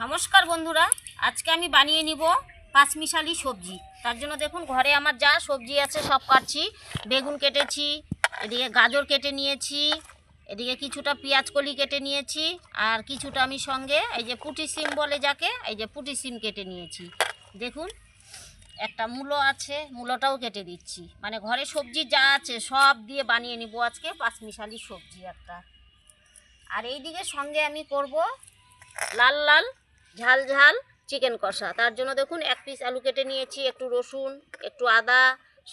নমস্কার বন্ধুরা, আজকে আমি বানিয়ে নিব পাঁচমিশালি সবজি। তার জন্য দেখুন ঘরে আমার যা সবজি আছে সব কাটছি। বেগুন কেটেছি, এদিকে গাজর কেটে নিয়েছি, এদিকে কিছুটা পেঁয়াজ কলি কেটে নিয়েছি, আর কিছুটা আমি সঙ্গে এই যে পুঁটি সিম বলে যাকে, এই যে পুঁটি সিম কেটে নিয়েছি। দেখুন একটা মূলো আছে, মূলোটাও কেটে দিচ্ছি। মানে ঘরে সবজি যা আছে সব দিয়ে বানিয়ে নিব আজকে পাঁচমিশালি সবজি একটা। আর এই দিকে সঙ্গে আমি করব লাল লাল ঝাল ঝাল চিকেন কষা। তার জন্য দেখুন এক পিস আলু কেটে নিয়েছি, একটু রসুন, একটু আদা,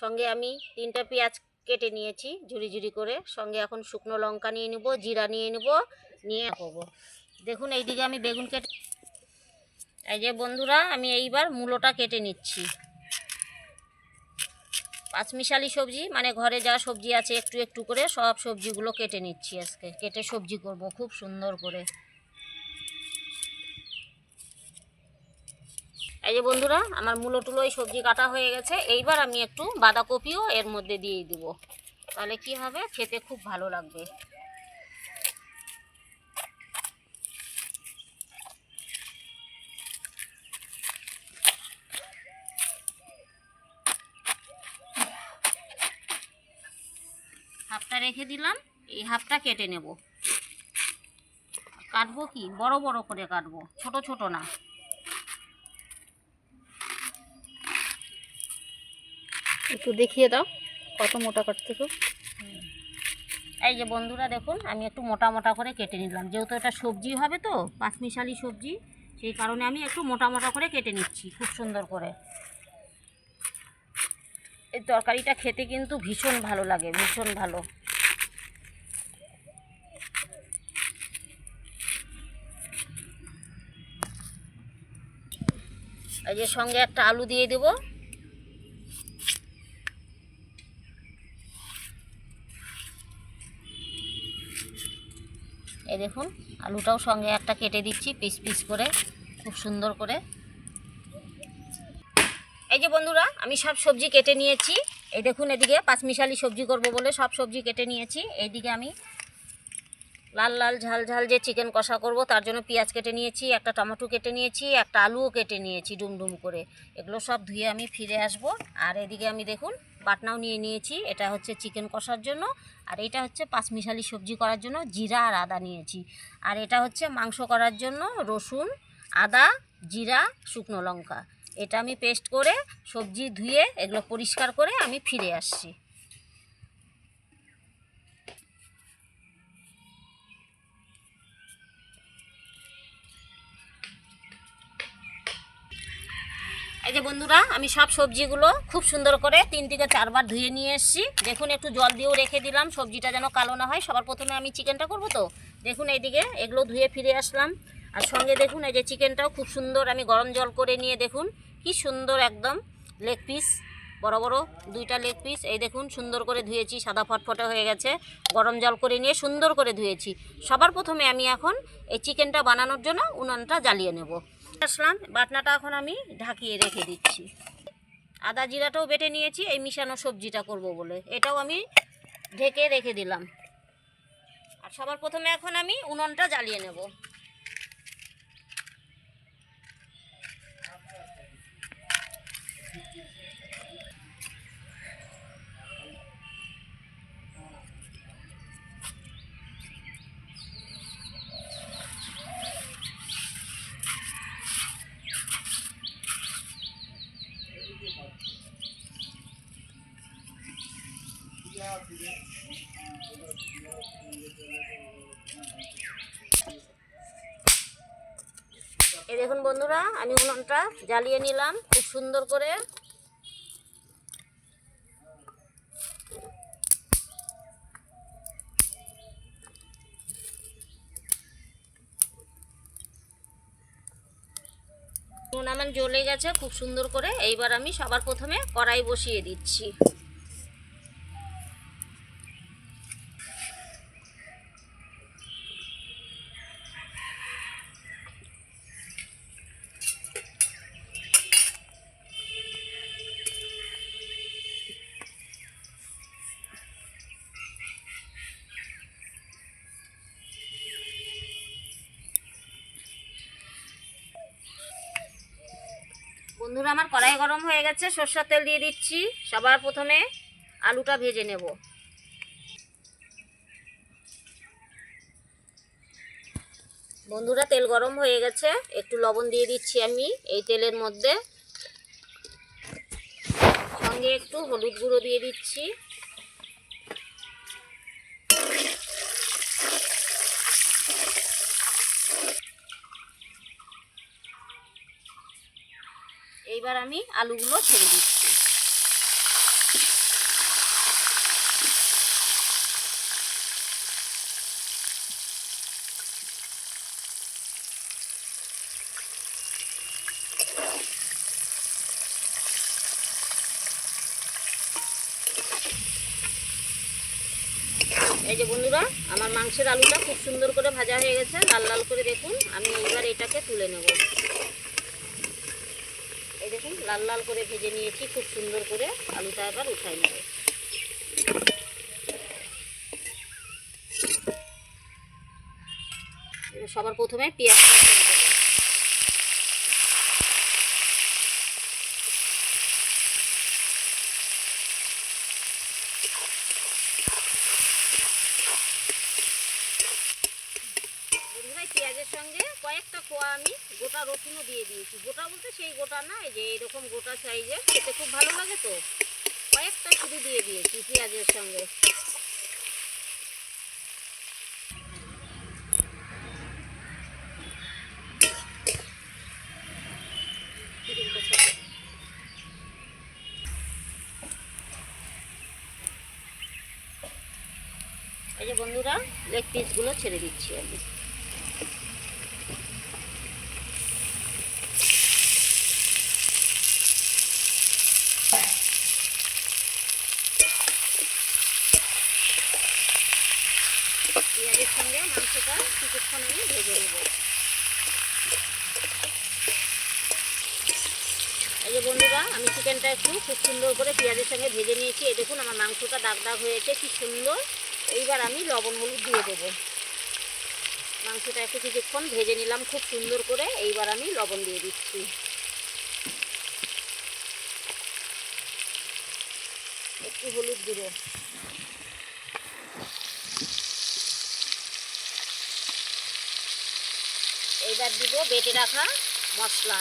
সঙ্গে আমি 3টা পেঁয়াজ কেটে নিয়েছি ঝুরি ঝুরি করে। সঙ্গে এখন শুকনো লঙ্কা নিয়ে নেব, জিরা নিয়ে নেব, নিয়ে করবো। দেখুন এইদিকে আমি বেগুন কেটে, এই যে বন্ধুরা আমি এইবার মূলোটা কেটে নিচ্ছি। পাঁচমিশালি সবজি মানে ঘরে যা সবজি আছে একটু একটু করে সব সবজিগুলো কেটে নিচ্ছি। আজকে কেটে সবজি করব খুব সুন্দর করে। এই যে বন্ধুরা আমার মূলো টুলো এই সবজি কাটা হয়ে গেছে। এইবার আমি একটু বাঁধাকপিও এর মধ্যে দিয়ে দিব, তাহলে কি হবে, খেতে খুব ভালো লাগবে। হাফটা রেখে দিলাম, এই হাফটা কেটে নেব। কাটবো কি বড় বড় করে কাটবো, ছোট ছোট না। একটু দেখিয়ে দাও কত মোটা কাটতে হবে। এই যে বন্ধুরা দেখুন আমি একটু মোটা মোটা করে কেটে নিলাম, যেহেতু এটা সবজি হবে তো পাঁচমিশালি সবজি, সেই কারণে আমি একটু মোটা মোটা করে কেটে নিচ্ছি খুব সুন্দর করে। এই তরকারিটা খেতে কিন্তু ভীষণ ভালো লাগে, ভীষণ ভালো। এই যে সঙ্গে একটা আলু দিয়ে দেব। এই দেখুন আলুটাও সঙ্গে একটা কেটে দিচ্ছি পিস পিস করে খুব সুন্দর করে। এই যে বন্ধুরা আমি সব সবজি কেটে নিয়েছি। এই দেখুন এদিকে পাঁচমিশালি সবজি করব বলে সব সবজি কেটে নিয়েছি। এইদিকে আমি লাল লাল ঝাল ঝাল যে চিকেন কষা করব তার জন্য পেঁয়াজ কেটে নিয়েছি, একটা টমেটো কেটে নিয়েছি, একটা আলুও কেটে নিয়েছি ডুমডুম করে। এগুলো সব ধুয়ে আমি ফিরে আসব। আর এদিকে আমি দেখুন বাটনাও নিয়ে নিয়েছি, এটা হচ্ছে চিকেন কষার জন্য, আর এটা হচ্ছে পাঁচমিশালি সবজি করার জন্য জিরা আর আদা নিয়েছি। আর এটা হচ্ছে মাংস করার জন্য রসুন, আদা, জিরা, শুকনো লঙ্কা। এটা আমি পেস্ট করে সবজি ধুয়ে এগুলো পরিষ্কার করে আমি ফিরে আসছি। এই যে বন্ধুরা আমি সব সবজিগুলো খুব সুন্দর করে 3 থেকে 4 বার ধুয়ে নিয়ে এসেছি। দেখুন একটু জল দিয়েও রেখে দিলাম, সবজিটা যেন কালো না হয়। সবার প্রথমে আমি চিকেনটা করব তো দেখুন এইদিকে এগুলো ধুয়ে ফিরে আসলাম। আর সঙ্গে দেখুন এই যে চিকেনটাও খুব সুন্দর আমি গরম জল করে নিয়ে, দেখুন কি সুন্দর একদম লেগ পিস, বড় বড় 2টা লেগ পিস। এই দেখুন সুন্দর করে ধুয়েছি, সাদা ফটফটে হয়ে গেছে, গরম জল করে নিয়ে সুন্দর করে ধুয়েছি। সবার প্রথমে আমি এখন এই চিকেনটা বানানোর জন্য উনুনটা জ্বালিয়ে নেব। আসলাম বাটনাটা এখন আমি ঢাকিয়ে রেখে দিচ্ছি। আদা জিরাটাও বেটে নিয়েছি এই মিশানো সবজিটা করব বলে, এটাও আমি ঢেকে রেখে দিলাম। আর সবার প্রথমে এখন আমি উনুনটা জ্বালিয়ে নেব। এই দেখুন বন্ধুরা আমি উনুনটা জ্বালিয়ে নিলাম খুব সুন্দর করে। উনুন আমার জ্বলে গেছে খুব সুন্দর করে। এইবার আমি সবার প্রথমে কড়াই বসিয়ে দিচ্ছি। বন্ধুরা, আমার কড়াই গরম হয়ে গেছে, সরষের তেল দিয়ে দিচ্ছি। সবার প্রথমে আলুটা ভেজে নেব। বন্ধুরা, তেল গরম হয়ে গেছে, একটু লবণ দিয়ে দিচ্ছি আমি এই তেলের মধ্যে। সঙ্গে একটু হলুদ গুঁড়ো দিয়ে দিচ্ছি। এইবার আমি আলুগুলো ছেড়ে দিচ্ছি। এই যে বন্ধুরা, আমার মাংসের আলুটা খুব সুন্দর করে ভাজা হয়ে গেছে, লাল লাল করে। দেখুন, আমি এইবার এটাকে তুলে নেব। এই দেখুন, লাল লাল করে ভেজে নিয়েছি খুব সুন্দর করে। আলুটা এবার উঠাই নেব। সবার প্রথমে পেঁয়াজটা ছেড়ে দেবো। পেঁয়াজের সঙ্গে কয়েকটা কোয়া আমি গোটা রসুনও দিয়ে দিয়েছি। গোটা বলতে সেই গোটা না, এই যে এরকম গোটা সাইজের, খেতে খুব ভালো লাগে, তো কয়েকটা শুধু দিয়ে দিয়েছি পেঁয়াজের সঙ্গে। এই যে বন্ধুরা, লেগ পিসগুলো ছেড়ে দিচ্ছি আমি। পেঁয়াজের সঙ্গে মাংসটা কিছুক্ষণ আমি ভেজে নেব। এই যে বন্ধুরা, আমি চিকেনটা একটু খুব সুন্দর করে পেঁয়াজের সঙ্গে ভেজে নিয়েছি। এই দেখুন, আমার মাংসটা দাগ দাগ হয়েছে, কি সুন্দর। এইবার আমি লবণ হলুদ দিয়ে দেবো। মাংসটা একটু কিছুক্ষণ ভেজে নিলাম খুব সুন্দর করে। এইবার আমি লবণ দিয়ে দিচ্ছি। একটু হলুদ গুঁড়ো। এইবার দিব বেটে রাখা মশলা।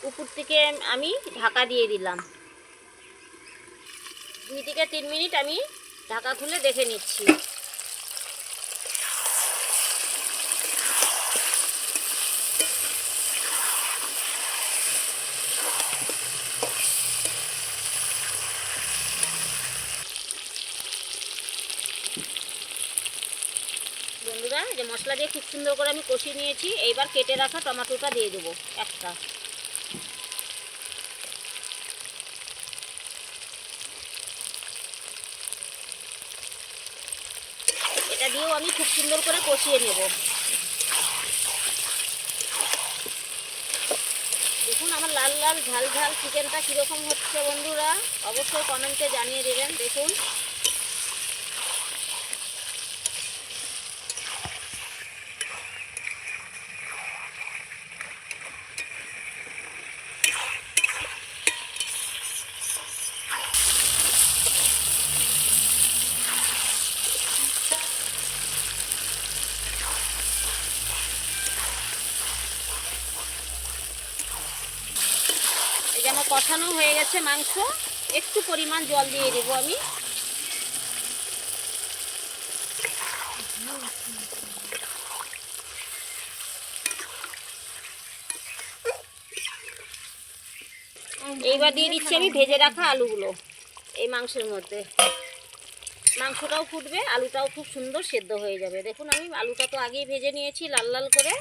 উপর থেকে আমি ঢাকা দিয়ে দিলাম। 2 থেকে 3 মিনিট আমি ঢাকা খুলে দেখে নিচ্ছি। বন্ধুরা, যে মশলা দিয়ে খুব সুন্দর করে আমি কষিয়ে নিয়েছি। এইবার কেটে রাখা টমেটোটা দিয়ে দেবো একটা। এটা দিয়েও আমি খুব সুন্দর করে কষিয়ে নেব। দেখুন, আমার লাল লাল ঝাল ঝাল চিকেনটা কীরকম হচ্ছে বন্ধুরা, অবশ্যই কমেন্টে জানিয়ে দেবেন। দেখুন, এই যে আমার কষানো হয়ে গেছে মাংস। একটু পরিমাণ জল দিয়ে দেবো আমি। এইবার দিয়ে দিচ্ছি আমি ভেজে রাখা আলুগুলো এই মাংসের মধ্যে। মাংসটাও ফুটবে, আলুটাও খুব সুন্দর সেদ্ধ হয়ে যাবে। দেখুন, আমি আলুটা তো আগেই ভেজে নিয়েছি লাল লাল করে।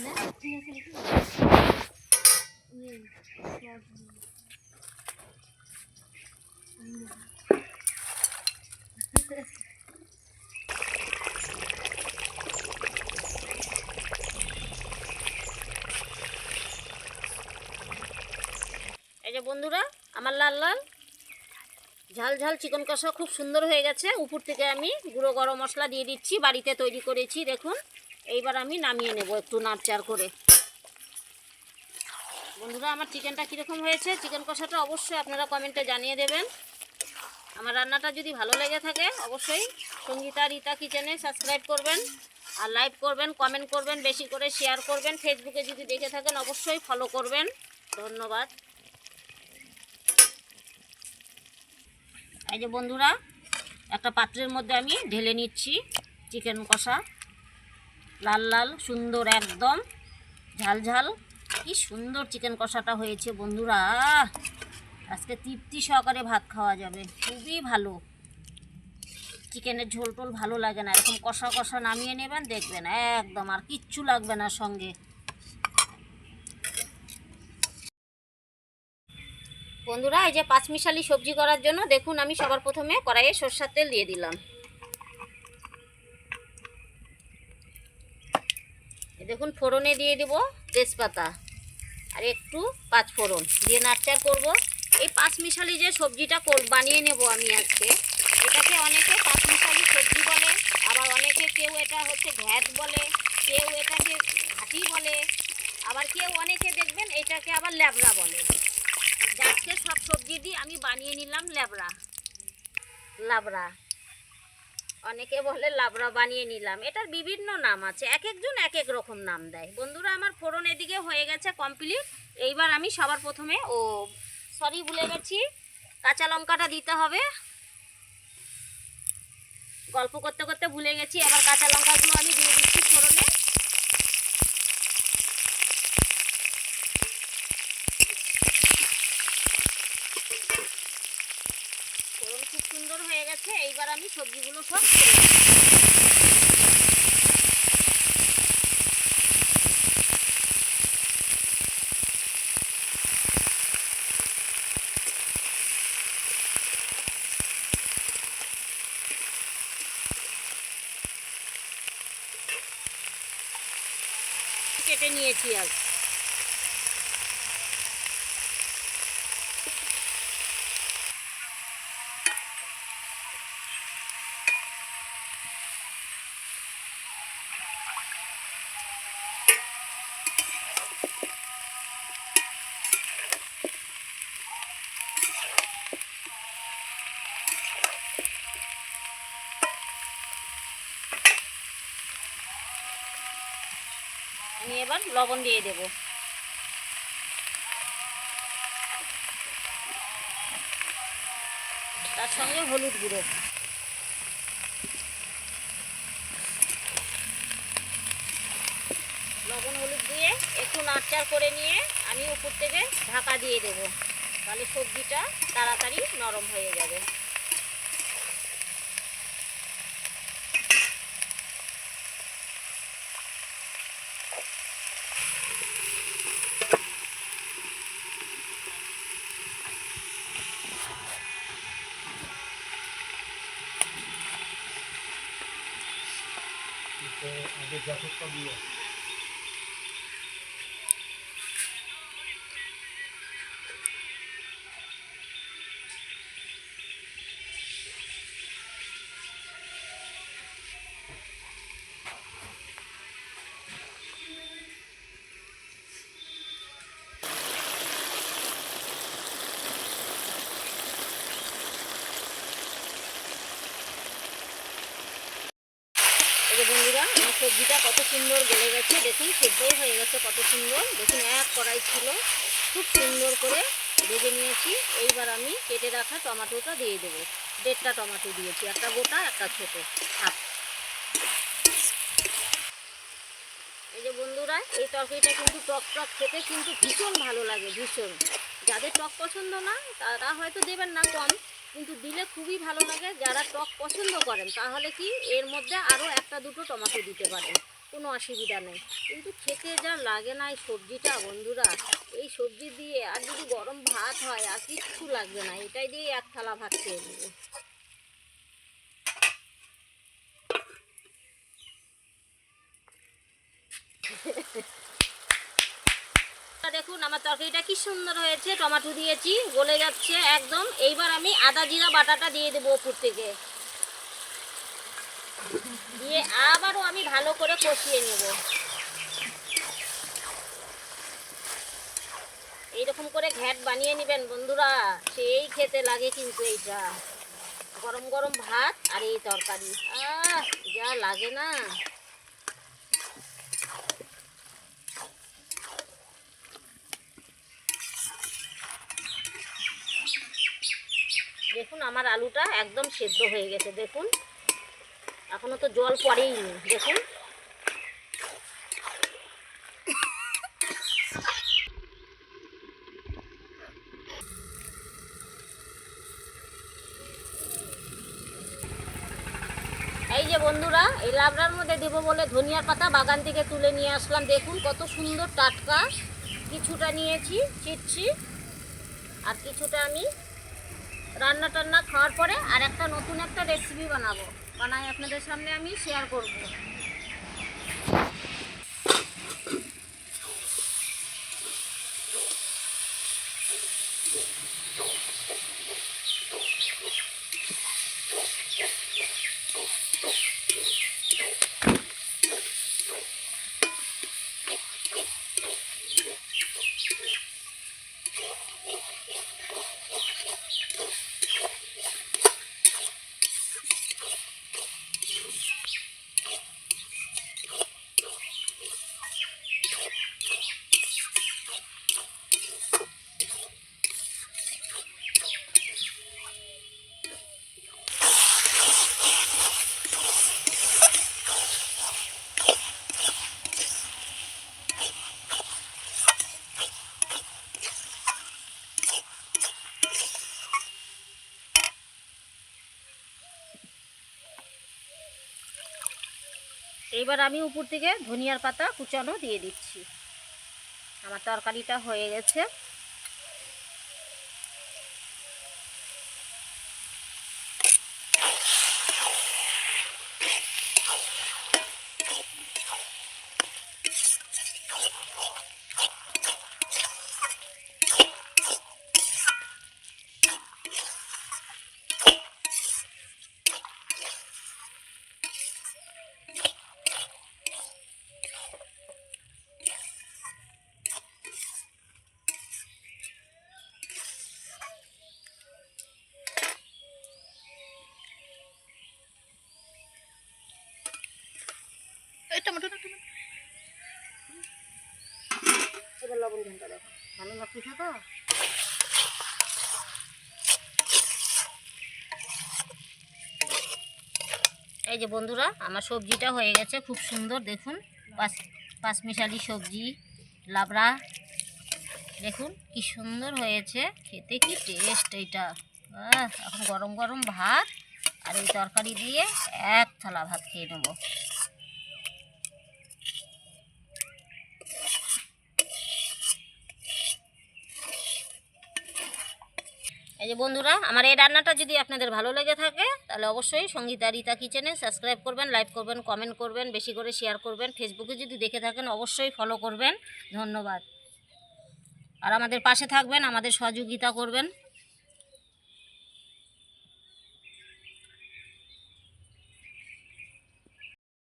এই যে বন্ধুরা, আমার লাল লাল ঝাল ঝাল চিকেন কষা খুব সুন্দর হয়ে গেছে। উপর থেকে আমি গুঁড়ো গরম মশলা দিয়ে দিচ্ছি, বাড়িতে তৈরি করেছি। দেখুন, এইবার আমি নামিয়ে নেব একটু নাড়চাড় করে। বন্ধুরা, আমার চিকেনটা কীরকম হয়েছে, চিকেন কষাটা অবশ্যই আপনারা কমেন্টে জানিয়ে দেবেন। আমার রান্নাটা যদি ভালো লেগে থাকে অবশ্যই সঙ্গীতা রীতা কিচেনে সাবস্ক্রাইব করবেন, আর লাইক করবেন, কমেন্ট করবেন, বেশি করে শেয়ার করবেন। ফেসবুকে যদি দেখে থাকেন অবশ্যই ফলো করবেন। ধন্যবাদ। এই যে বন্ধুরা, একটা পাত্রের মধ্যে আমি ঢেলে নিচ্ছি চিকেন কষা। লাল লাল সুন্দর, একদম ঝাল ঝাল, কি সুন্দর চিকেন কষাটা হয়েছে বন্ধুরা। আজকে তৃপ্তি সহকারে ভাত খাওয়া যাবে, খুবই ভালো। চিকেনের ঝোল টোল ভালো লাগে না, এরকম কষা কষা নামিয়ে নেবেন, দেখবেন একদম আর কিচ্ছু লাগবে না সঙ্গে। বন্ধুরা, এই যে পাঁচমিশালি সবজি করার জন্য দেখুন, আমি সবার প্রথমে কড়াইয়ে সরষের তেল দিয়ে দিলাম। দেখুন, ফোড়নে দিয়ে দেব তেজপাতা আর একটু পাঁচফোড়ন দিয়ে নাড়চাড় করব। এই পাঁচমিশালি যে সবজিটা বানিয়ে নেব আমি আজকে, এটাকে অনেকে পাঁচমিশালি সবজি বলে, আবার অনেকে কেউ এটা হচ্ছে ঘ্যাট বলে, কেউ এটাকে ঘাটি বলে, আবার কেউ অনেকে দেখবেন এটাকে আবার ল্যাবড়া বলে। আজকে সব সবজি দিয়ে আমি বানিয়ে নিলাম লাবড়া। অনেকে বলে লাবড়া বানিয়ে নিলাম, এটার বিভিন্ন নাম আছে, এক একজন এক এক রকম নাম দেয়। বন্ধুরা, আমার ফোড়ন এদিকে হয়ে গেছে কমপ্লিট। এইবার আমি সবার প্রথমে ভুলে গেছি, কাঁচা লঙ্কাটা দিতে হবে। গল্প করতে করতে ভুলে গেছি। এবার কাঁচা লঙ্কাগুলো আমি দিয়ে দিচ্ছি ফোড়নে। ফোড়ন খুব সুন্দর হয়ে গেছে। এইবার আমি সবজিগুলো সব ছেড়ে দিচ্ছি। কেটে নিয়েছি আজ। আমি এবার লবণ দিয়ে দেব। তার সঙ্গে হলুদ গুঁড়ো। লবণ হলুদ দিয়ে একটু নাড়চাড় করে নিয়ে আমি উপর থেকে ঢাকা দিয়ে দেব, তাহলে সবজিটা তাড়াতাড়ি নরম হয়ে যাবে। এই যে বন্ধুরা, আমার সবজিটা কত সুন্দর গলে গেছে, দেখুন সেদ্ধও হয়ে গেছে কত সুন্দর। দেখুন, এক কড়াই ছিল, খুব সুন্দর করে ভেজে নিয়েছি। এইবার আমি কেটে রাখা টমেটোটা দিয়ে দেবো। 1.5টা টমেটো দিয়েছি, একটা গোটা একটা ছোটো হাফ। এই যে বন্ধুরা, এই তরকারিটা কিন্তু টক টক খেতে কিন্তু ভীষণ ভালো লাগে, ভীষণ। যাদের টক পছন্দ না তারা হয়তো দেবেন না কম, কিন্তু দিলে খুবই ভালো লাগে। যারা টক পছন্দ করেন তাহলে কি এর মধ্যে আরও একটা দুটো টমেটো দিতে পারেন, কোনো অসুবিধা নেই। কিন্তু খেতে যা লাগে না এই সবজিটা বন্ধুরা, এই সবজি দিয়ে আর যদি গরম ভাত হয় আর কিচ্ছু লাগবে না, এটাই দিয়ে এক থালা ভাত খেয়ে নেবো। দেখুন আমার তরকারিটা কি সুন্দর হয়েছে, টমেটো দিয়েছি, গলে যাচ্ছে একদম। এইবার আমি আদা জিরা বাটাটা দিয়ে দেবো উপর থেকে, দিয়ে আবারও আমি ভালো করে কষিয়ে নেব। এইরকম করে ঘ্যাট বানিয়ে নেবেন বন্ধুরা, সেই খেতে লাগে কিন্তু এইটা গরম গরম ভাত আর এই তরকারি, যা লাগে না। দেখুন আমার আলুটা একদম সেদ্ধ হয়ে গেছে, দেখুন এখনো তো জল পড়েইনি, দেখুন। এই যে বন্ধুরা, এই লাবড়ার মধ্যে দেবো বলে ধনিয়ার পাতা বাগান থেকে তুলে নিয়ে আসলাম, দেখুন কত সুন্দর টাটকা। কিছুটা নিয়েছি ছিটছি, আর কিছুটা আমি রান্না টান্না খাওয়ার পরে আর একটা নতুন একটা রেসিপি বানাই আপনাদের সামনে আমি শেয়ার করব। এইবার আমি উপর থেকে ধনিয়ার পাতা কুচানো দিয়ে দিচ্ছি। আমার তরকারিটা হয়ে গেছে। এবার লবণ ঘন্টা দেখো ভালো লাগছে তো। এই যে বন্ধুরা আমার সবজিটা হয়ে গেছে খুব সুন্দর, দেখুন পাঁচমিশালি সবজি লাবড়া, দেখুন কি সুন্দর হয়েছে খেতে, কি টেস্ট এইটা। এখন গরম গরম ভাত আর এই তরকারি দিয়ে এক থালা ভাত খেয়ে নেব। এই যে বন্ধুরা আমার এই রান্নাটা যদি আপনাদের ভালো লেগে থাকে তাহলে অবশ্যই সঙ্গীতা রিতা কিচেনে সাবস্ক্রাইব করবেন, লাইক করবেন, কমেন্ট করবেন, বেশি করে শেয়ার করবেন। ফেসবুকে যদি দেখে থাকেন অবশ্যই ফলো করবেন। ধন্যবাদ। আর আমাদের পাশে থাকবেন, আমাদের সহযোগিতা করবেন।